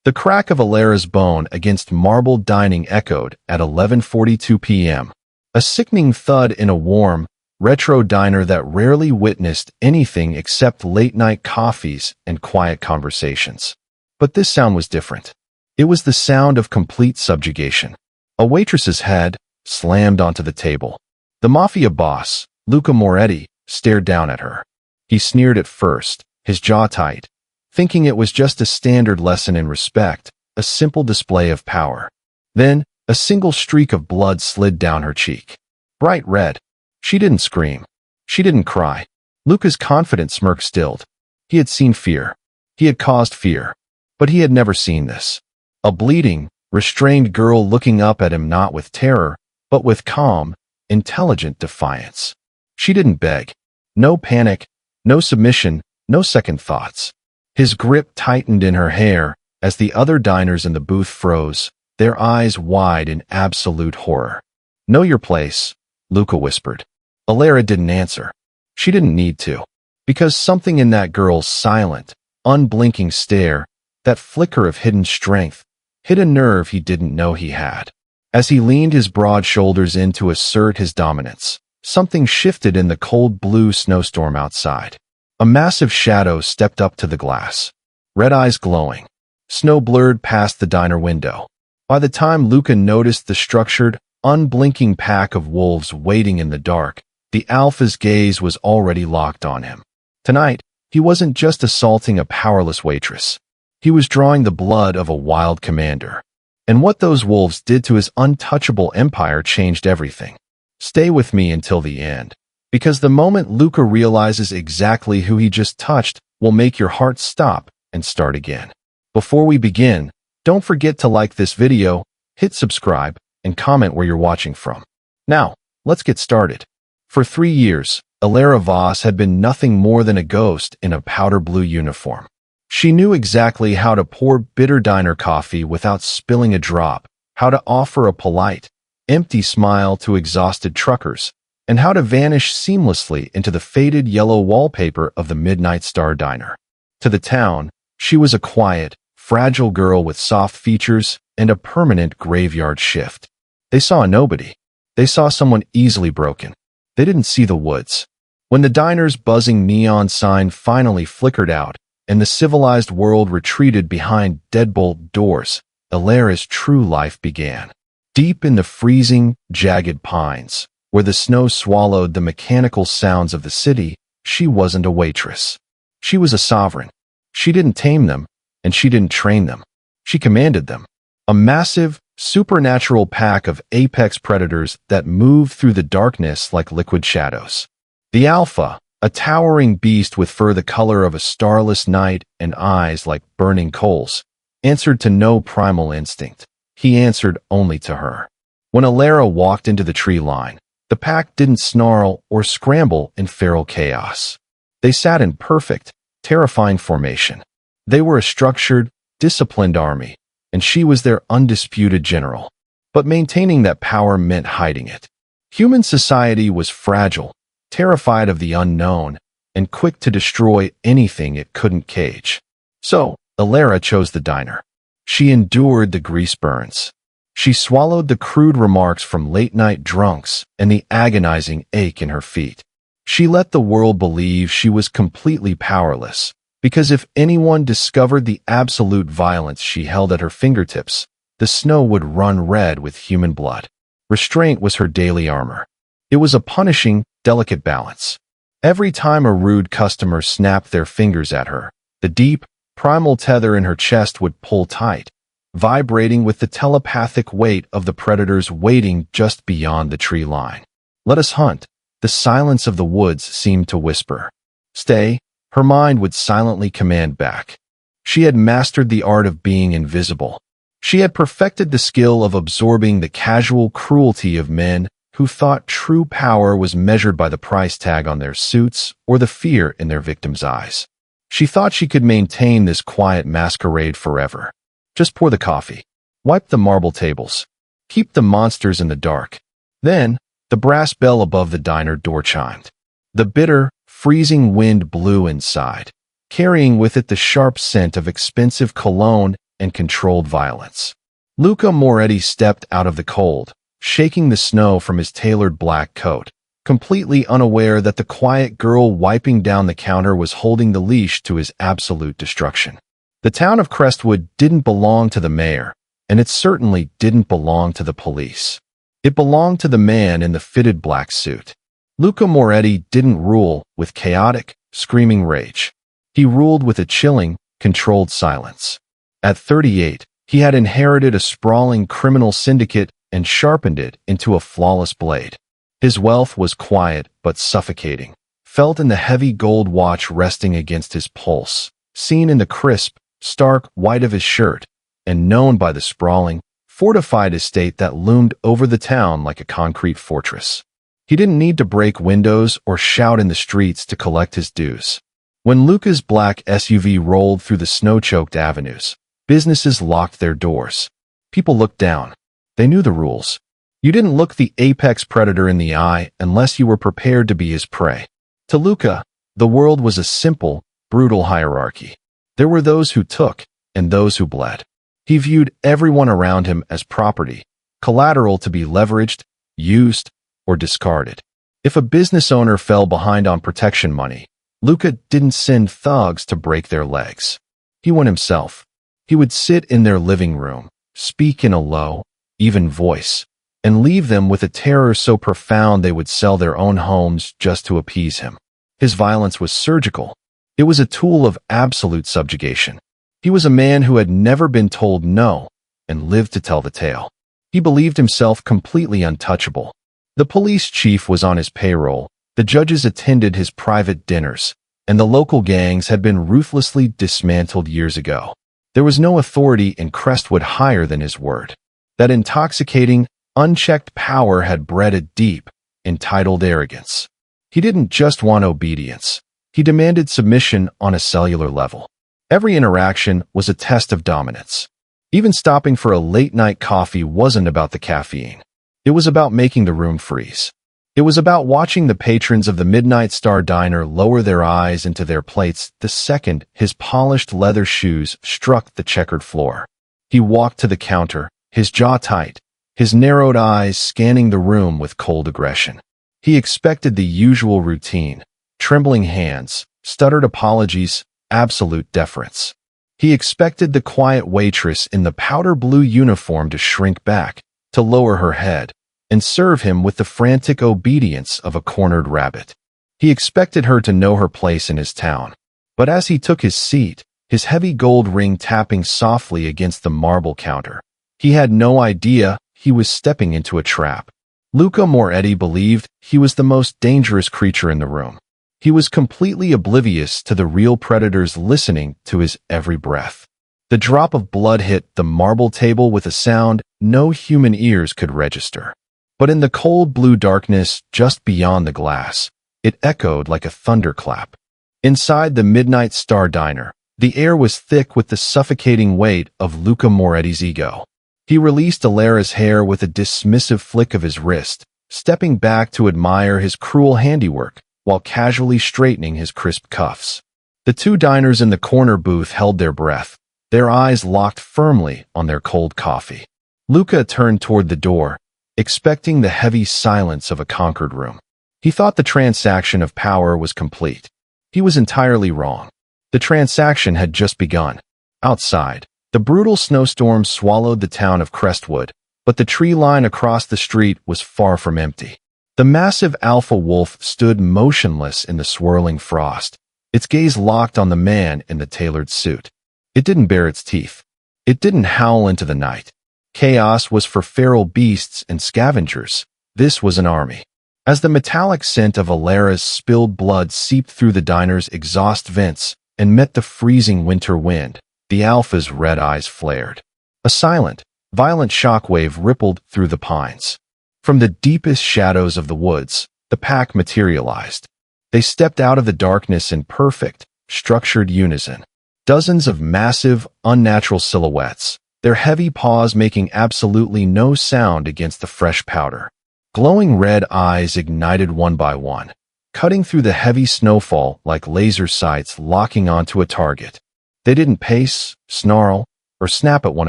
The crack of Alara's bone against marble dining echoed at 11:42 p.m. A sickening thud in a warm, retro diner that rarely witnessed anything except late-night coffees and quiet conversations. But this sound was different. It was the sound of complete subjugation. A waitress's head slammed onto the table. The Mafia boss, Luca Moretti, stared down at her. He sneered at first, his jaw tight, thinking it was just a standard lesson in respect, a simple display of power. Then, a single streak of blood slid down her cheek. Bright red. She didn't scream. She didn't cry. Luca's confident smirk stilled. He had seen fear. He had caused fear. But he had never seen this. A bleeding, restrained girl looking up at him not with terror, but with calm, intelligent defiance. She didn't beg. No panic, no submission, no second thoughts. His grip tightened in her hair as the other diners in the booth froze, their eyes wide in absolute horror. "Know your place," Luca whispered. Alara didn't answer. She didn't need to. Because something in that girl's silent, unblinking stare, that flicker of hidden strength, hit a nerve he didn't know he had. As he leaned his broad shoulders in to assert his dominance, something shifted in the cold blue snowstorm outside. A massive shadow stepped up to the glass, red eyes glowing. Snow blurred past the diner window. By the time Luca noticed the structured, unblinking pack of wolves waiting in the dark, the alpha's gaze was already locked on him. Tonight, he wasn't just assaulting a powerless waitress. He was drawing the blood of a wild commander. And what those wolves did to his untouchable empire changed everything. Stay with me until the end, because the moment Luca realizes exactly who he just touched will make your heart stop and start again. Before we begin, don't forget to like this video, hit subscribe, and comment where you're watching from. Now, let's get started. For 3 years, Alara Voss had been nothing more than a ghost in a powder blue uniform. She knew exactly how to pour bitter diner coffee without spilling a drop, how to offer a polite, empty smile to exhausted truckers, and how to vanish seamlessly into the faded yellow wallpaper of the Midnight Star Diner. To the town, she was a quiet, fragile girl with soft features and a permanent graveyard shift. They saw a nobody. They saw someone easily broken. They didn't see the woods. When the diner's buzzing neon sign finally flickered out, and the civilized world retreated behind deadbolt doors, Alara's true life began. Deep in the freezing, jagged pines, where the snow swallowed the mechanical sounds of the city, she wasn't a waitress. She was a sovereign. She didn't tame them, and she didn't train them. She commanded them. A massive, supernatural pack of apex predators that moved through the darkness like liquid shadows. The Alpha, a towering beast with fur the color of a starless night and eyes like burning coals, answered to no primal instinct. He answered only to her. When Alara walked into the tree line, the pack didn't snarl or scramble in feral chaos. They sat in perfect, terrifying formation. They were a structured, disciplined army, and she was their undisputed general. But maintaining that power meant hiding it. Human society was fragile, terrified of the unknown, and quick to destroy anything it couldn't cage. So, Alara chose the diner. She endured the grease burns. She swallowed the crude remarks from late-night drunks and the agonizing ache in her feet. She let the world believe she was completely powerless, because if anyone discovered the absolute violence she held at her fingertips, the snow would run red with human blood. Restraint was her daily armor. It was a punishing, delicate balance. Every time a rude customer snapped their fingers at her, the deep, primal tether in her chest would pull tight, vibrating with the telepathic weight of the predators waiting just beyond the tree line. "Let us hunt," the silence of the woods seemed to whisper. "Stay," her mind would silently command back. She had mastered the art of being invisible. She had perfected the skill of absorbing the casual cruelty of men who thought true power was measured by the price tag on their suits or the fear in their victims' eyes. She thought she could maintain this quiet masquerade forever. Just pour the coffee. Wipe the marble tables. Keep the monsters in the dark. Then, the brass bell above the diner door chimed. The bitter, freezing wind blew inside, carrying with it the sharp scent of expensive cologne and controlled violence. Luca Moretti stepped out of the cold, shaking the snow from his tailored black coat, completely unaware that the quiet girl wiping down the counter was holding the leash to his absolute destruction. The town of Crestwood didn't belong to the mayor, and it certainly didn't belong to the police. It belonged to the man in the fitted black suit. Luca Moretti didn't rule with chaotic, screaming rage. He ruled with a chilling, controlled silence. At 38, he had inherited a sprawling criminal syndicate and sharpened it into a flawless blade. His wealth was quiet but suffocating, felt in the heavy gold watch resting against his pulse, seen in the crisp, stark white of his shirt, and known by the sprawling, fortified estate that loomed over the town like a concrete fortress. He didn't need to break windows or shout in the streets to collect his dues. When Luca's black SUV rolled through the snow-choked avenues, businesses locked their doors. People looked down. They knew the rules. You didn't look the apex predator in the eye unless you were prepared to be his prey. To Luca, the world was a simple, brutal hierarchy. There were those who took and those who bled. He viewed everyone around him as property, collateral to be leveraged, used, or discarded. If a business owner fell behind on protection money, Luca didn't send thugs to break their legs. He went himself. He would sit in their living room, speak in a low, even voice, and leave them with a terror so profound they would sell their own homes just to appease him. His violence was surgical. It was a tool of absolute subjugation. He was a man who had never been told no and lived to tell the tale. He believed himself completely untouchable. The police chief was on his payroll, the judges attended his private dinners, and the local gangs had been ruthlessly dismantled years ago. There was no authority in Crestwood higher than his word. That intoxicating, unchecked power had bred a deep, entitled arrogance. He didn't just want obedience. He demanded submission on a cellular level. Every interaction was a test of dominance. Even stopping for a late-night coffee wasn't about the caffeine. It was about making the room freeze. It was about watching the patrons of the Midnight Star Diner lower their eyes into their plates the second his polished leather shoes struck the checkered floor. He walked to the counter, his jaw tight, his narrowed eyes scanning the room with cold aggression. He expected the usual routine, trembling hands, stuttered apologies, absolute deference. He expected the quiet waitress in the powder blue uniform to shrink back, to lower her head, and serve him with the frantic obedience of a cornered rabbit. He expected her to know her place in his town. But as he took his seat, his heavy gold ring tapping softly against the marble counter, he had no idea he was stepping into a trap. Luca Moretti believed he was the most dangerous creature in the room. He was completely oblivious to the real predators listening to his every breath. The drop of blood hit the marble table with a sound no human ears could register. But in the cold blue darkness just beyond the glass, it echoed like a thunderclap. Inside the Midnight Star Diner, the air was thick with the suffocating weight of Luca Moretti's ego. He released Alara's hair with a dismissive flick of his wrist, stepping back to admire his cruel handiwork while casually straightening his crisp cuffs. The two diners in the corner booth held their breath, their eyes locked firmly on their cold coffee. Luca turned toward the door, expecting the heavy silence of a conquered room. He thought the transaction of power was complete. He was entirely wrong. The transaction had just begun. Outside, the brutal snowstorm swallowed the town of Crestwood, but the tree line across the street was far from empty. The massive alpha wolf stood motionless in the swirling frost, its gaze locked on the man in the tailored suit. It didn't bare its teeth. It didn't howl into the night. Chaos was for feral beasts and scavengers. This was an army. As the metallic scent of Alara's spilled blood seeped through the diner's exhaust vents and met the freezing winter wind, the alpha's red eyes flared. A silent, violent shockwave rippled through the pines. From the deepest shadows of the woods, the pack materialized. They stepped out of the darkness in perfect, structured unison. Dozens of massive, unnatural silhouettes, their heavy paws making absolutely no sound against the fresh powder. Glowing red eyes ignited one by one, cutting through the heavy snowfall like laser sights locking onto a target. They didn't pace, snarl, or snap at one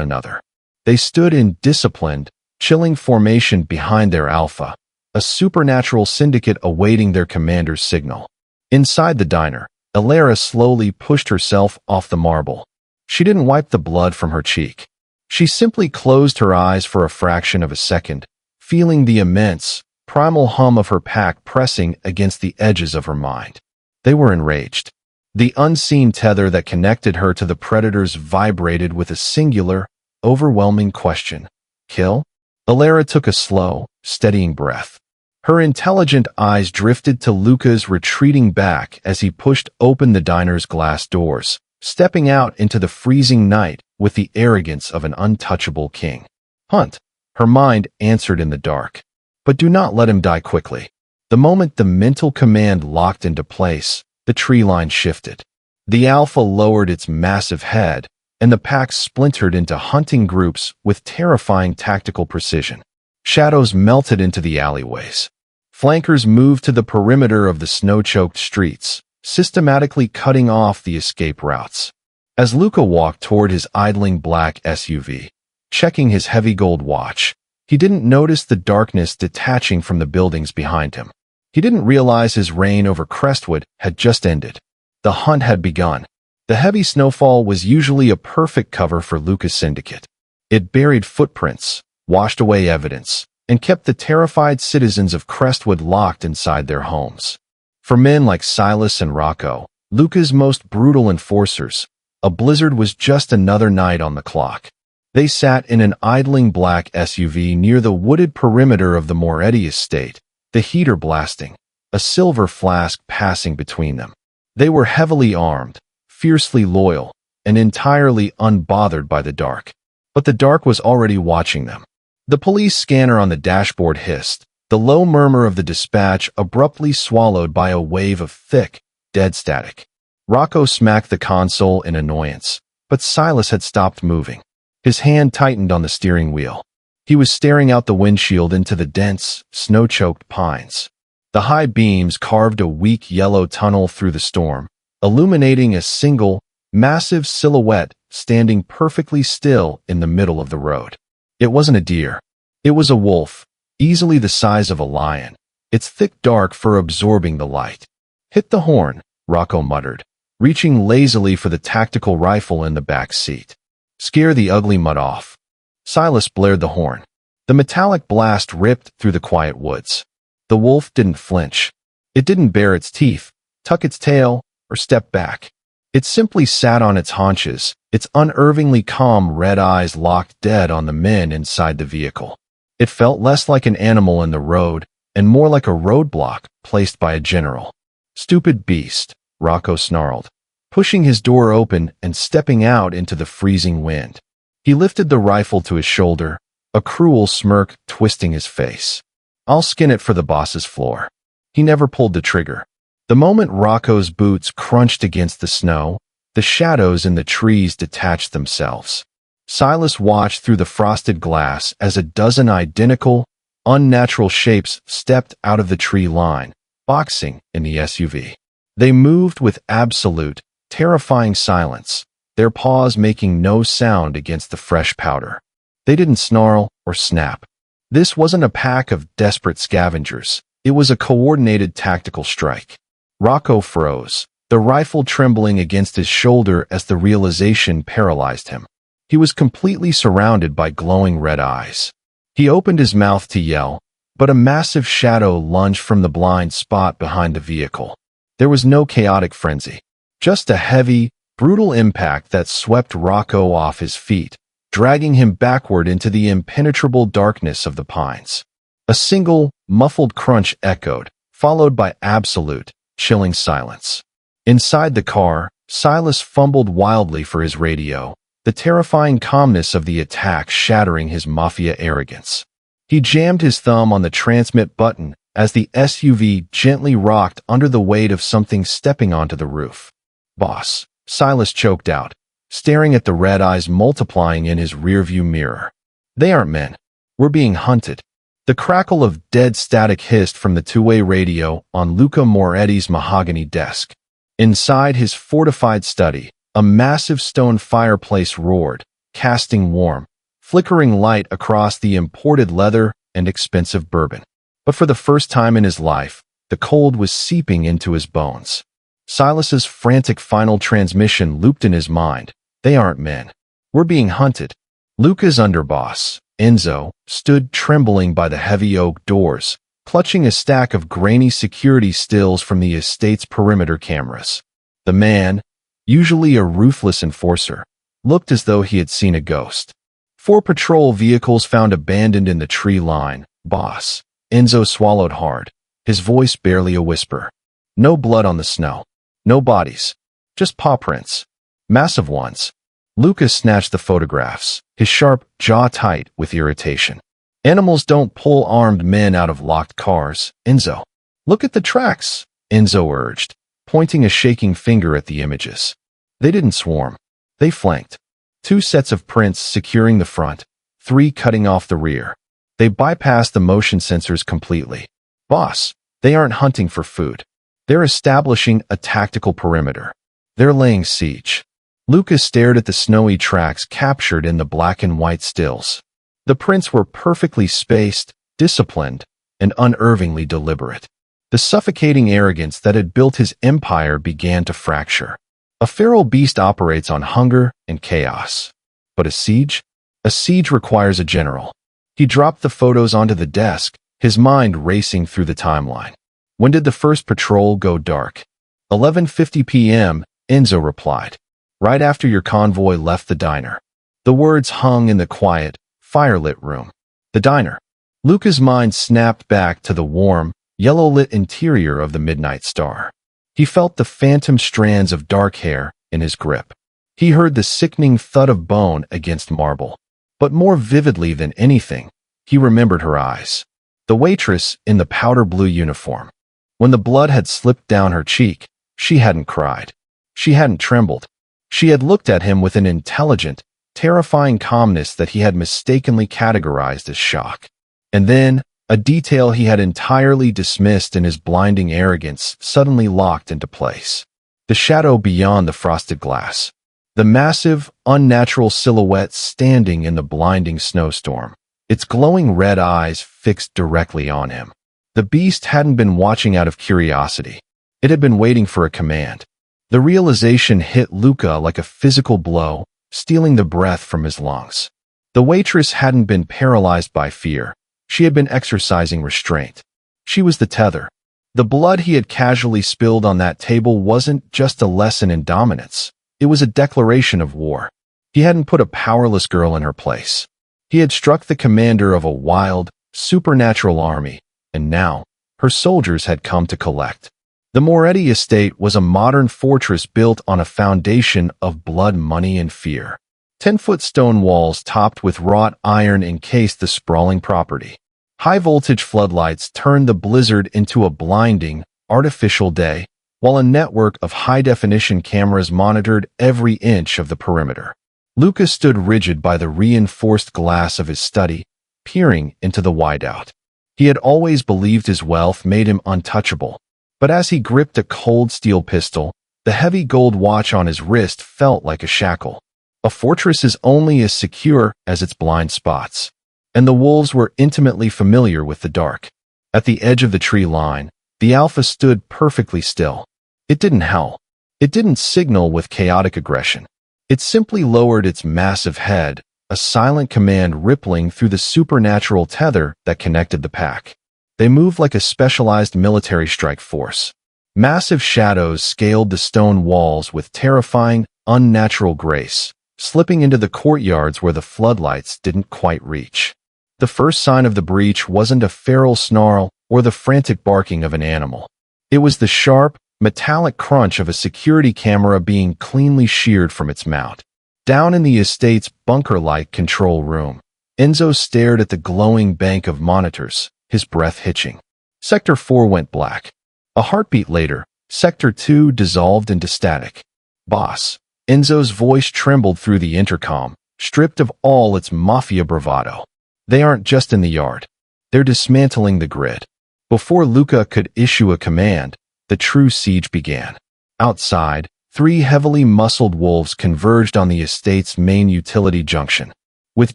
another. They stood in disciplined, chilling formation behind their alpha, a supernatural syndicate awaiting their commander's signal. Inside the diner, Elara slowly pushed herself off the marble. She didn't wipe the blood from her cheek. She simply closed her eyes for a fraction of a second, feeling the immense, primal hum of her pack pressing against the edges of her mind. They were enraged. The unseen tether that connected her to the predators vibrated with a singular, overwhelming question. Kill? Elara took a slow, steadying breath. Her intelligent eyes drifted to Luca's retreating back as he pushed open the diner's glass doors, stepping out into the freezing night with the arrogance of an untouchable king. Hunt, her mind answered in the dark. But do not let him die quickly. The moment the mental command locked into place, the tree line shifted. The alpha lowered its massive head, and the pack splintered into hunting groups with terrifying tactical precision. Shadows melted into the alleyways. Flankers moved to the perimeter of the snow-choked streets, systematically cutting off the escape routes. As Luca walked toward his idling black SUV, checking his heavy gold watch, he didn't notice the darkness detaching from the buildings behind him. He didn't realize his reign over Crestwood had just ended. The hunt had begun. The heavy snowfall was usually a perfect cover for Luca's syndicate. It buried footprints, washed away evidence, and kept the terrified citizens of Crestwood locked inside their homes. For men like Silas and Rocco, Luca's most brutal enforcers, a blizzard was just another night on the clock. They sat in an idling black SUV near the wooded perimeter of the Moretti estate, the heater blasting, a silver flask passing between them. They were heavily armed, fiercely loyal, and entirely unbothered by the dark. But the dark was already watching them. The police scanner on the dashboard hissed, the low murmur of the dispatch abruptly swallowed by a wave of thick, dead static. Rocco smacked the console in annoyance, but Silas had stopped moving. His hand tightened on the steering wheel. He was staring out the windshield into the dense, snow-choked pines. The high beams carved a weak yellow tunnel through the storm, illuminating a single, massive silhouette standing perfectly still in the middle of the road. It wasn't a deer. It was a wolf, easily the size of a lion, its thick dark fur absorbing the light. Hit the horn, Rocco muttered, reaching lazily for the tactical rifle in the back seat. Scare the ugly mutt off. Silas blared the horn. The metallic blast ripped through the quiet woods. The wolf didn't flinch. It didn't bare its teeth, tuck its tail, or step back. It simply sat on its haunches, its unervingly calm red eyes locked dead on the men inside the vehicle. It felt less like an animal in the road and more like a roadblock placed by a general. Stupid beast, Rocco snarled, pushing his door open and stepping out into the freezing wind. He lifted the rifle to his shoulder, a cruel smirk twisting his face. I'll skin it for the boss's floor. He never pulled the trigger. The moment Rocco's boots crunched against the snow, the shadows in the trees detached themselves. Silas watched through the frosted glass as a dozen identical, unnatural shapes stepped out of the tree line, boxing in the SUV. They moved with absolute, terrifying silence, their paws making no sound against the fresh powder. They didn't snarl or snap. This wasn't a pack of desperate scavengers. It was a coordinated tactical strike. Rocco froze, the rifle trembling against his shoulder as the realization paralyzed him. He was completely surrounded by glowing red eyes. He opened his mouth to yell, but a massive shadow lunged from the blind spot behind the vehicle. There was no chaotic frenzy, just a heavy, brutal impact that swept Rocco off his feet, dragging him backward into the impenetrable darkness of the pines. A single, muffled crunch echoed, followed by absolute, chilling silence. Inside the car, Silas fumbled wildly for his radio, the terrifying calmness of the attack shattering his Mafia arrogance. He jammed his thumb on the transmit button as the SUV gently rocked under the weight of something stepping onto the roof. Boss, Silas choked out, staring at the red eyes multiplying in his rearview mirror. They aren't men. We're being hunted. The crackle of dead static hissed from the two-way radio on Luca Moretti's mahogany desk. Inside his fortified study, a massive stone fireplace roared, casting warm, flickering light across the imported leather and expensive bourbon. But for the first time in his life, the cold was seeping into his bones. Silas's frantic final transmission looped in his mind. They aren't men. We're being hunted. Luca's underboss, Enzo, stood trembling by the heavy oak doors, clutching a stack of grainy security stills from the estate's perimeter cameras. The man, usually a ruthless enforcer, looked as though he had seen a ghost. 4 patrol vehicles found abandoned in the tree line. Boss. Enzo swallowed hard, his voice barely a whisper. No blood on the snow. No bodies. Just paw prints. Massive ones. Lucas snatched the photographs, his sharp jaw tight with irritation. Animals don't pull armed men out of locked cars, Enzo. Look at the tracks, Enzo urged, pointing a shaking finger at the images. They didn't swarm. They flanked. 2 sets of prints securing the front, 3 cutting off the rear. They bypassed the motion sensors completely. Boss, they aren't hunting for food. They're establishing a tactical perimeter. They're laying siege. Lucas stared at the snowy tracks captured in the black and white stills. The prints were perfectly spaced, disciplined, and unervingly deliberate. The suffocating arrogance that had built his empire began to fracture. A feral beast operates on hunger and chaos. But a siege? A siege requires a general. He dropped the photos onto the desk, his mind racing through the timeline. When did the first patrol go dark? 11:50 p.m., Enzo replied. Right after your convoy left the diner. The words hung in the quiet, firelit room. The diner. Luca's mind snapped back to the warm, yellow-lit interior of the Midnight Star. He felt the phantom strands of dark hair in his grip. He heard the sickening thud of bone against marble. But more vividly than anything, he remembered her eyes. The waitress in the powder blue uniform. When the blood had slipped down her cheek, she hadn't cried. She hadn't trembled. She had looked at him with an intelligent, terrifying calmness that he had mistakenly categorized as shock. And then, a detail he had entirely dismissed in his blinding arrogance suddenly locked into place. The shadow beyond the frosted glass. The massive, unnatural silhouette standing in the blinding snowstorm, its glowing red eyes fixed directly on him. The beast hadn't been watching out of curiosity. It had been waiting for a command. The realization hit Luca like a physical blow, stealing the breath from his lungs. The waitress hadn't been paralyzed by fear. She had been exercising restraint. She was the tether. The blood he had casually spilled on that table wasn't just a lesson in dominance. It was a declaration of war. He hadn't put a powerless girl in her place. He had struck the commander of a wild, supernatural army, and now, her soldiers had come to collect. The Moretti estate was a modern fortress built on a foundation of blood, money, and fear. 10-foot stone walls topped with wrought iron encased the sprawling property. High-voltage floodlights turned the blizzard into a blinding, artificial day, while a network of high-definition cameras monitored every inch of the perimeter. Lucas stood rigid by the reinforced glass of his study, peering into the whiteout. He had always believed his wealth made him untouchable. But as he gripped a cold steel pistol, the heavy gold watch on his wrist felt like a shackle. A fortress is only as secure as its blind spots. And the wolves were intimately familiar with the dark. At the edge of the tree line, the Alpha stood perfectly still. It didn't howl. It didn't signal with chaotic aggression. It simply lowered its massive head, a silent command rippling through the supernatural tether that connected the pack. They moved like a specialized military strike force. Massive shadows scaled the stone walls with terrifying, unnatural grace, slipping into the courtyards where the floodlights didn't quite reach. The first sign of the breach wasn't a feral snarl or the frantic barking of an animal. It was the sharp, metallic crunch of a security camera being cleanly sheared from its mount. Down in the estate's bunker-like control room, Enzo stared at the glowing bank of monitors, his breath hitching. Sector 4 went black. A heartbeat later, Sector 2 dissolved into static. Boss. Enzo's voice trembled through the intercom, stripped of all its Mafia bravado. They aren't just in the yard. They're dismantling the grid. Before Luca could issue a command, the true siege began. Outside, Three heavily muscled wolves converged on the estate's main utility junction. With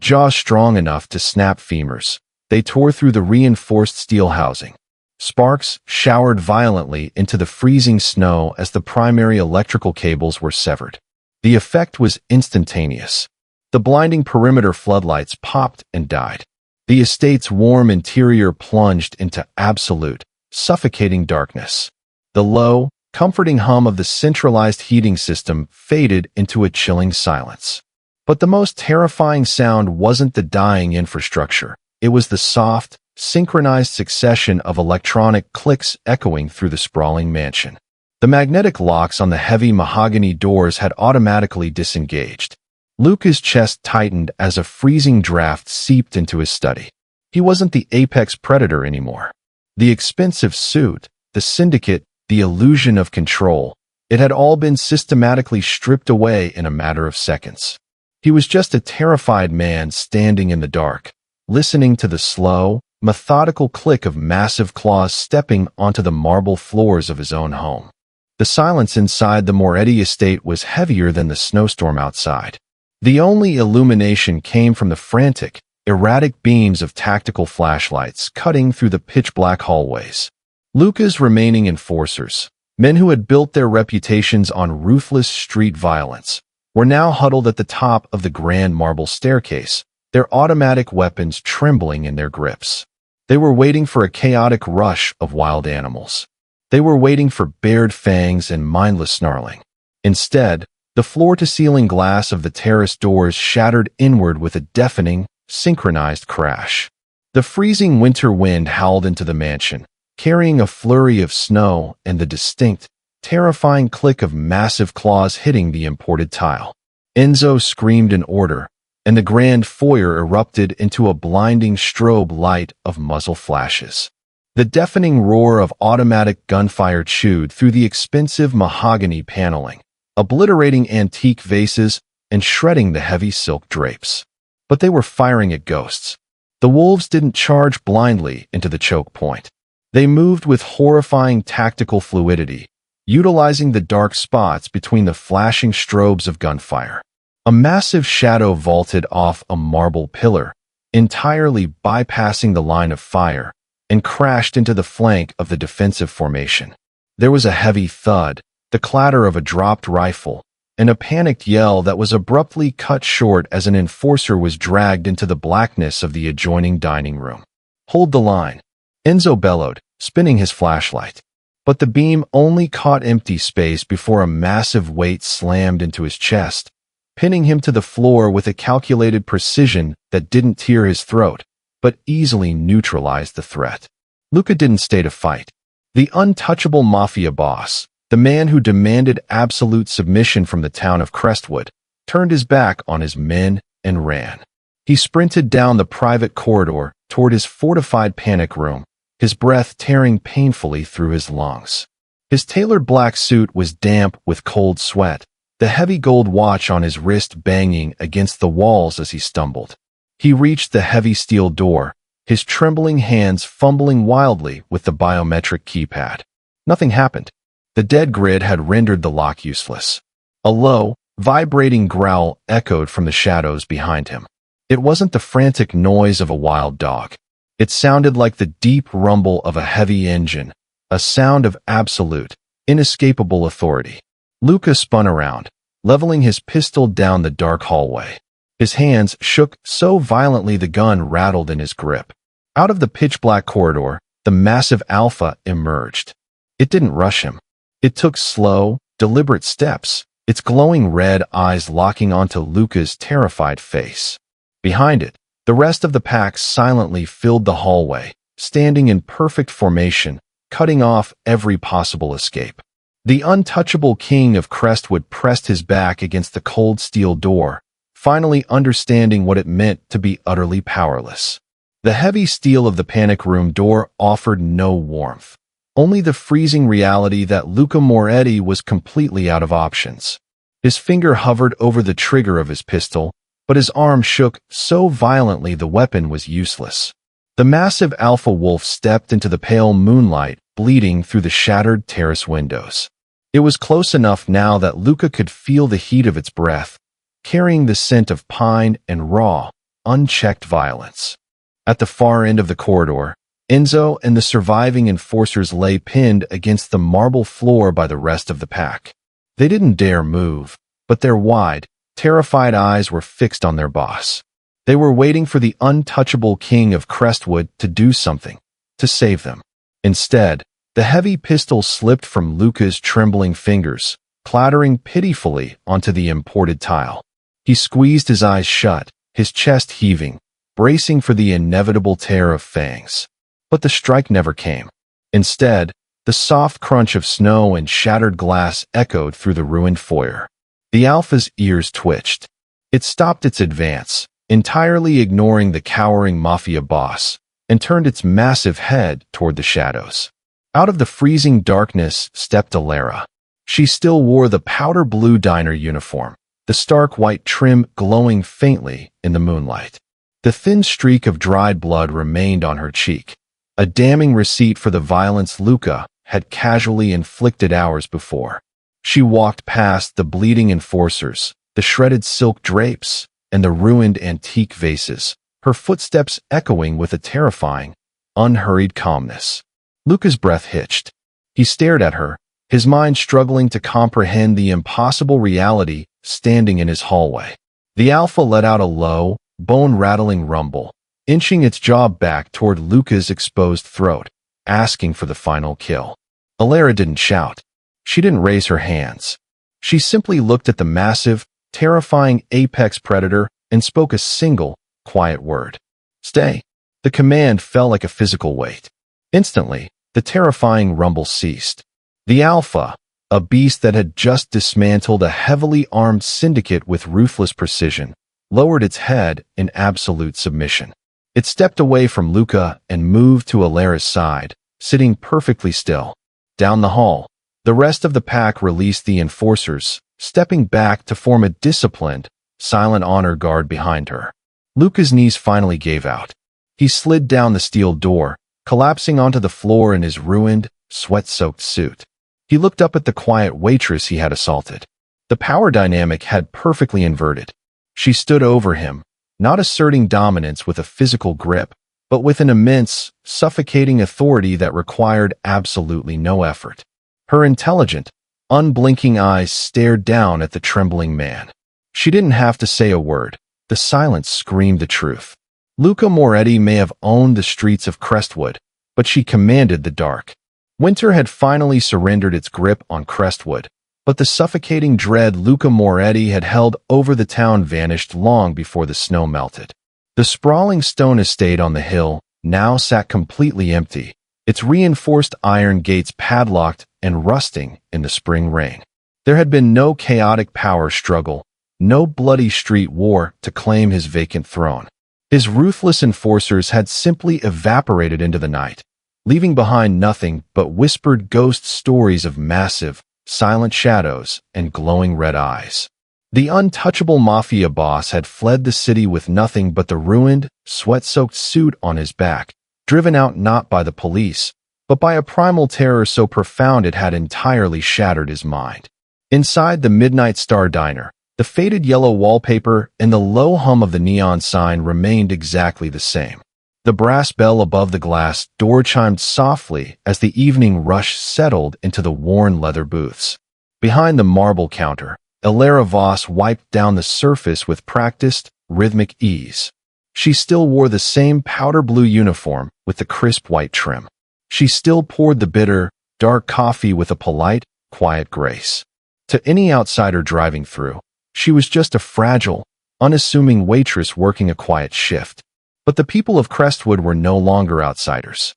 jaws strong enough to snap femurs, they tore through the reinforced steel housing. Sparks showered violently into the freezing snow as the primary electrical cables were severed. The effect was instantaneous. The blinding perimeter floodlights popped and died. The estate's warm interior plunged into absolute, suffocating darkness. The low, comforting hum of the centralized heating system faded into a chilling silence. But the most terrifying sound wasn't the dying infrastructure. It was the soft, synchronized succession of electronic clicks echoing through the sprawling mansion. The magnetic locks on the heavy mahogany doors had automatically disengaged. Luca's chest tightened as a freezing draft seeped into his study. He wasn't the apex predator anymore. The expensive suit, the syndicate, the illusion of control, it had all been systematically stripped away in a matter of seconds. He was just a terrified man standing in the dark, listening to the slow, methodical click of massive claws stepping onto the marble floors of his own home. The silence inside the Moretti estate was heavier than the snowstorm outside. The only illumination came from the frantic, erratic beams of tactical flashlights cutting through the pitch-black hallways. Luca's remaining enforcers, men who had built their reputations on ruthless street violence, were now huddled at the top of the grand marble staircase, their automatic weapons trembling in their grips. They were waiting for a chaotic rush of wild animals. They were waiting for bared fangs and mindless snarling. Instead, the floor-to-ceiling glass of the terrace doors shattered inward with a deafening, synchronized crash. The freezing winter wind howled into the mansion, carrying a flurry of snow and the distinct, terrifying click of massive claws hitting the imported tile. Enzo screamed in order, and the grand foyer erupted into a blinding strobe light of muzzle flashes. The deafening roar of automatic gunfire chewed through the expensive mahogany paneling, obliterating antique vases and shredding the heavy silk drapes. But they were firing at ghosts. The wolves didn't charge blindly into the choke point. They moved with horrifying tactical fluidity, utilizing the dark spots between the flashing strobes of gunfire. A massive shadow vaulted off a marble pillar, entirely bypassing the line of fire, and crashed into the flank of the defensive formation. There was a heavy thud, the clatter of a dropped rifle, and a panicked yell that was abruptly cut short as an enforcer was dragged into the blackness of the adjoining dining room. "Hold the line," Enzo bellowed, spinning his flashlight. But the beam only caught empty space before a massive weight slammed into his chest, pinning him to the floor with a calculated precision that didn't tear his throat, but easily neutralized the threat. Luca didn't stay to fight. The untouchable Mafia boss, the man who demanded absolute submission from the town of Crestwood, turned his back on his men and ran. He sprinted down the private corridor toward his fortified panic room, his breath tearing painfully through his lungs. His tailored black suit was damp with cold sweat, the heavy gold watch on his wrist banging against the walls as he stumbled. He reached the heavy steel door, his trembling hands fumbling wildly with the biometric keypad. Nothing happened. The dead grid had rendered the lock useless. A low, vibrating growl echoed from the shadows behind him. It wasn't the frantic noise of a wild dog. It sounded like the deep rumble of a heavy engine, a sound of absolute, inescapable authority. Luca spun around, leveling his pistol down the dark hallway. His hands shook so violently the gun rattled in his grip. Out of the pitch-black corridor, the massive Alpha emerged. It didn't rush him. It took slow, deliberate steps, its glowing red eyes locking onto Luca's terrified face. Behind it, the rest of the pack silently filled the hallway, standing in perfect formation, cutting off every possible escape. The untouchable king of Crestwood pressed his back against the cold steel door, finally understanding what it meant to be utterly powerless. The heavy steel of the panic room door offered no warmth, only the freezing reality that Luca Moretti was completely out of options. His finger hovered over the trigger of his pistol, but his arm shook so violently the weapon was useless. The massive alpha wolf stepped into the pale moonlight, bleeding through the shattered terrace windows. It was close enough now that Luca could feel the heat of its breath, carrying the scent of pine and raw, unchecked violence. At the far end of the corridor, Enzo and the surviving enforcers lay pinned against the marble floor by the rest of the pack. They didn't dare move, but their wide, terrified eyes were fixed on their boss. They were waiting for the untouchable king of Crestwood to do something, to save them. Instead, the heavy pistol slipped from Luca's trembling fingers, clattering pitifully onto the imported tile. He squeezed his eyes shut, his chest heaving, bracing for the inevitable tear of fangs. But the strike never came. Instead, the soft crunch of snow and shattered glass echoed through the ruined foyer. The Alpha's ears twitched. It stopped its advance, entirely ignoring the cowering Mafia boss, and turned its massive head toward the shadows. Out of the freezing darkness stepped Alara. She still wore the powder blue diner uniform, the stark white trim glowing faintly in the moonlight. The thin streak of dried blood remained on her cheek, a damning receipt for the violence Luca had casually inflicted hours before. She walked past the bleeding enforcers, the shredded silk drapes, and the ruined antique vases, her footsteps echoing with a terrifying, unhurried calmness. Luca's breath hitched. He stared at her, his mind struggling to comprehend the impossible reality standing in his hallway. The Alpha let out a low, bone-rattling rumble, inching its jaw back toward Luca's exposed throat, asking for the final kill. Alara didn't shout. She didn't raise her hands. She simply looked at the massive, terrifying apex predator and spoke a single, quiet word. Stay. The command fell like a physical weight. Instantly, the terrifying rumble ceased. The Alpha, a beast that had just dismantled a heavily armed syndicate with ruthless precision, lowered its head in absolute submission. It stepped away from Luca and moved to Alara's side, sitting perfectly still. Down the hall, the rest of the pack released the enforcers, stepping back to form a disciplined, silent honor guard behind her. Luca's knees finally gave out. He slid down the steel door, collapsing onto the floor in his ruined, sweat-soaked suit. He looked up at the quiet waitress he had assaulted. The power dynamic had perfectly inverted. She stood over him, not asserting dominance with a physical grip, but with an immense, suffocating authority that required absolutely no effort. Her intelligent, unblinking eyes stared down at the trembling man. She didn't have to say a word. The silence screamed the truth. Luca Moretti may have owned the streets of Crestwood, but she commanded the dark. Winter had finally surrendered its grip on Crestwood, but the suffocating dread Luca Moretti had held over the town vanished long before the snow melted. The sprawling stone estate on the hill now sat completely empty, its reinforced iron gates padlocked and rusting in the spring rain. There had been no chaotic power struggle, no bloody street war to claim his vacant throne. His ruthless enforcers had simply evaporated into the night, leaving behind nothing but whispered ghost stories of massive, silent shadows and glowing red eyes. The untouchable Mafia boss had fled the city with nothing but the ruined, sweat-soaked suit on his back, driven out not by the police, but by a primal terror so profound it had entirely shattered his mind. Inside the Midnight Star Diner, the faded yellow wallpaper and the low hum of the neon sign remained exactly the same. The brass bell above the glass door chimed softly as the evening rush settled into the worn leather booths. Behind the marble counter, Alara Voss wiped down the surface with practiced, rhythmic ease. She still wore the same powder blue uniform with the crisp white trim. She still poured the bitter, dark coffee with a polite, quiet grace. To any outsider driving through, she was just a fragile, unassuming waitress working a quiet shift. But the people of Crestwood were no longer outsiders.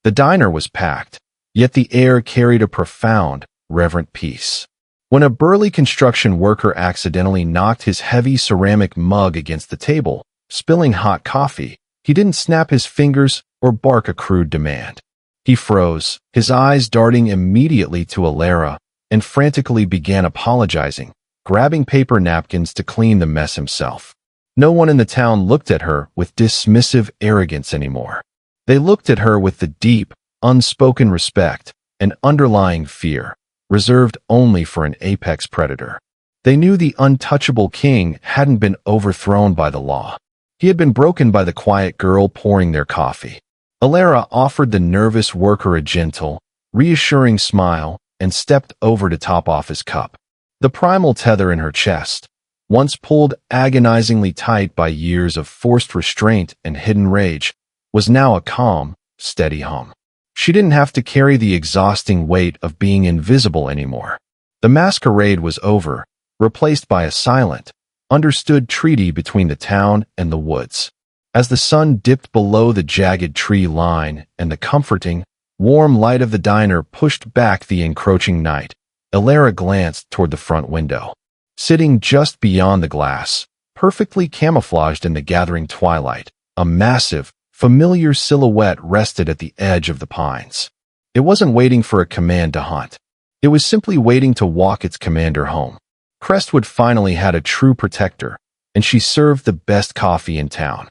The diner was packed, yet the air carried a profound, reverent peace. When a burly construction worker accidentally knocked his heavy ceramic mug against the table, spilling hot coffee, he didn't snap his fingers or bark a crude demand. He froze, his eyes darting immediately to Alara, and frantically began apologizing, grabbing paper napkins to clean the mess himself. No one in the town looked at her with dismissive arrogance anymore. They looked at her with the deep, unspoken respect and underlying fear, reserved only for an apex predator. They knew the untouchable king hadn't been overthrown by the law. He had been broken by the quiet girl pouring their coffee. Alara offered the nervous worker a gentle, reassuring smile and stepped over to top off his cup. The primal tether in her chest, once pulled agonizingly tight by years of forced restraint and hidden rage, was now a calm, steady hum. She didn't have to carry the exhausting weight of being invisible anymore. The masquerade was over, replaced by a silent, understood treaty between the town and the woods. As the sun dipped below the jagged tree line and the comforting, warm light of the diner pushed back the encroaching night, Alara glanced toward the front window. Sitting just beyond the glass, perfectly camouflaged in the gathering twilight, a massive, familiar silhouette rested at the edge of the pines. It wasn't waiting for a command to hunt. It was simply waiting to walk its commander home. Crestwood finally had a true protector, and she served the best coffee in town.